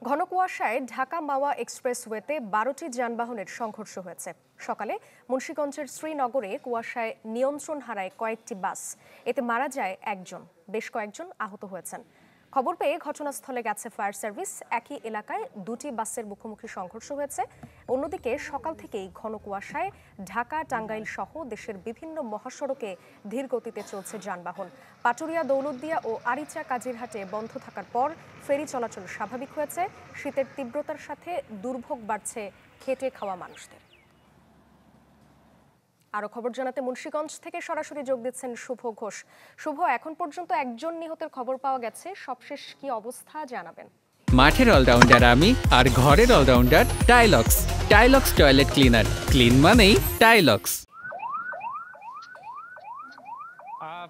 ঘন কুয়াশায় ঢাকা মাওয়া এক্সপ্রেসওয়েতে ১২টি যানবাহনের সংঘর্ষ হয়েছে। সকালে মুন্সিগঞ্জের শ্রীনগরে কুয়াশায় নিয়ন্ত্রণ হারায় কয়েকটি বাস। এতে মারা যায় একজন, বেশ কয়েকজন আহত হয়েছেন। খবর পেয়ে ঘটনাস্থলে গেছে ফায়ার সার্ভিস। একই এলাকায় দুটি বাসের মুখোমুখি সংঘর্ষ হয়েছে। অন্যদিকে সকাল থেকেই ঘন কুয়াশায় ঢাকা, টাঙ্গাইল সহ দেশের বিভিন্ন মহাসড়কে ধীর গতিতে চলছে যানবাহন। পাটুরিয়া, দৌলতদিয়া ও আরিচা কাজিরহাটে বন্ধ থাকার পর ফেরি চলাচল স্বাভাবিক হয়েছে। শীতের তীব্রতার সাথে দুর্ভোগ বাড়ছে খেটে খাওয়া মানুষদের। আরো খবর জানাতে মুন্সিগঞ্জ থেকে সরাসরি যোগ দিচ্ছেন শুভ ঘোষ। শুভ, এখন পর্যন্ত একজন নিহতের খবর পাওয়া গেছে, সবশেষ কি অবস্থা জানাবেন? মাঠের অলরাউন্ডার আমি, আর ঘরের allrounder Tylox. Tylox toilet cleaner, clean মানেই টাইলক্স।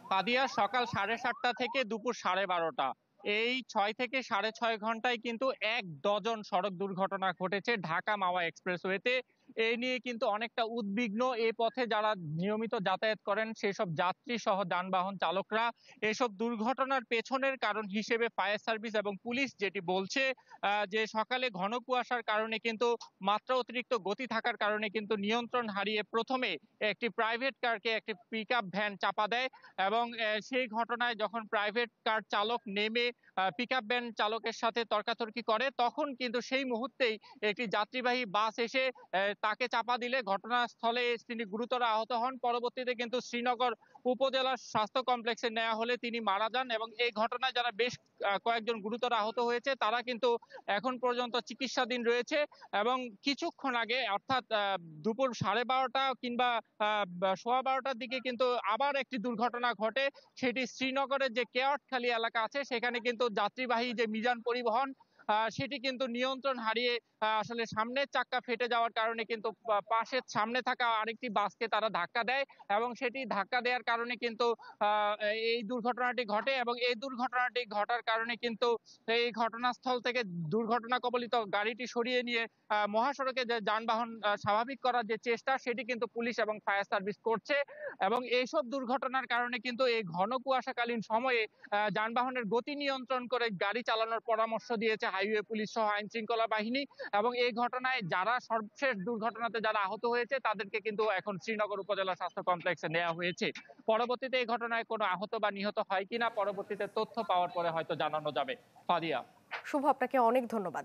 ফাদিয়া, সকাল 7:30টা থেকে দুপুর 12:30, এই 6 থেকে 6.5 ঘন্টায় কিন্তু 1 ডজন সড়ক দুর্ঘটনা ঘটেছে ঢাকা মাওয়া এক্সপ্রেসওয়েতে। এই নিয়ে কিন্তু অনেকটা উদ্বিগ্ন এই পথে যারা নিয়মিত যাতায়াত করেন সেসব যাত্রী সহ যানবাহন চালকরা। এসব দুর্ঘটনার পেছনের কারণ হিসেবে ফায়ার সার্ভিস এবং পুলিশ যেটি বলছে, যে সকালে ঘন কুয়াশার কারণে কিন্তু মাত্রা অতিরিক্ত গতি থাকার কারণে কিন্তু নিয়ন্ত্রণ হারিয়ে প্রথমে একটি প্রাইভেট কারকে একটি পিকআপ ভ্যান চাপা দেয় এবং সেই ঘটনায় যখন প্রাইভেট কার চালক নেমে পিকআপ ভ্যান চালকের সাথে তর্কাতর্কি করে, তখন কিন্তু সেই মুহূর্তেই একটি যাত্রীবাহী বাস এসে তাকে চাপা দিলে ঘটনাস্থলে তিনি গুরুতর আহত হন। পরবর্তীতে কিন্তু শ্রীনগর উপজেলার স্বাস্থ্য কমপ্লেক্সে নেওয়া হলে তিনি মারা যান এবং এই ঘটনায় যারা বেশ কয়েকজন গুরুতর আহত হয়েছে তারা কিন্তু এখন পর্যন্ত চিকিৎসাধীন রয়েছে। এবং কিছুক্ষণ আগে, অর্থাৎ দুপুর 12:30 কিংবা 12:15টার দিকে কিন্তু আবার একটি দুর্ঘটনা ঘটে। সেটি শ্রীনগরের যে কেওয়াটখালী এলাকা আছে সেখানে কিন্তু যাত্রীবাহী যে মিজান পরিবহন, সেটি কিন্তু নিয়ন্ত্রণ হারিয়ে আসলে সামনের চাক্কা ফেটে যাওয়ার কারণে কিন্তু পাশের সামনে থাকা আরেকটি বাসকে তারা ধাক্কা দেয় এবং সেটি ধাক্কা দেওয়ার কারণে কিন্তু এই দুর্ঘটনাটি ঘটে। এবং এই দুর্ঘটনাটি ঘটার কারণে কিন্তু এই ঘটনাস্থল থেকে দুর্ঘটনা কবলিত গাড়িটি সরিয়ে নিয়ে মহাসড়কে যে যানবাহন স্বাভাবিক করার যে চেষ্টা, সেটি কিন্তু পুলিশ এবং ফায়ার সার্ভিস করছে। এবং এইসব দুর্ঘটনার কারণে কিন্তু এই ঘন কুয়াশাকালীন সময়ে যানবাহনের গতি নিয়ন্ত্রণ করে গাড়ি চালানোর পরামর্শ দিয়েছে হাইওয়ে পুলিশ সহ আইন শৃঙ্খলা বাহিনী। এবং এই ঘটনায় যারা সর্বশেষ দুর্ঘটনাতে যারা আহত হয়েছে তাদেরকে কিন্তু এখন শ্রীনগর উপজেলা স্বাস্থ্য কমপ্লেক্সে নেওয়া হয়েছে। পরবর্তীতে এই ঘটনায় কোনো আহত বা নিহত হয় কিনা পরবর্তীতে তথ্য পাওয়ার পরে হয়তো জানানো যাবে। ফাদিয়া। শুভ, আপনাকে অনেক ধন্যবাদ।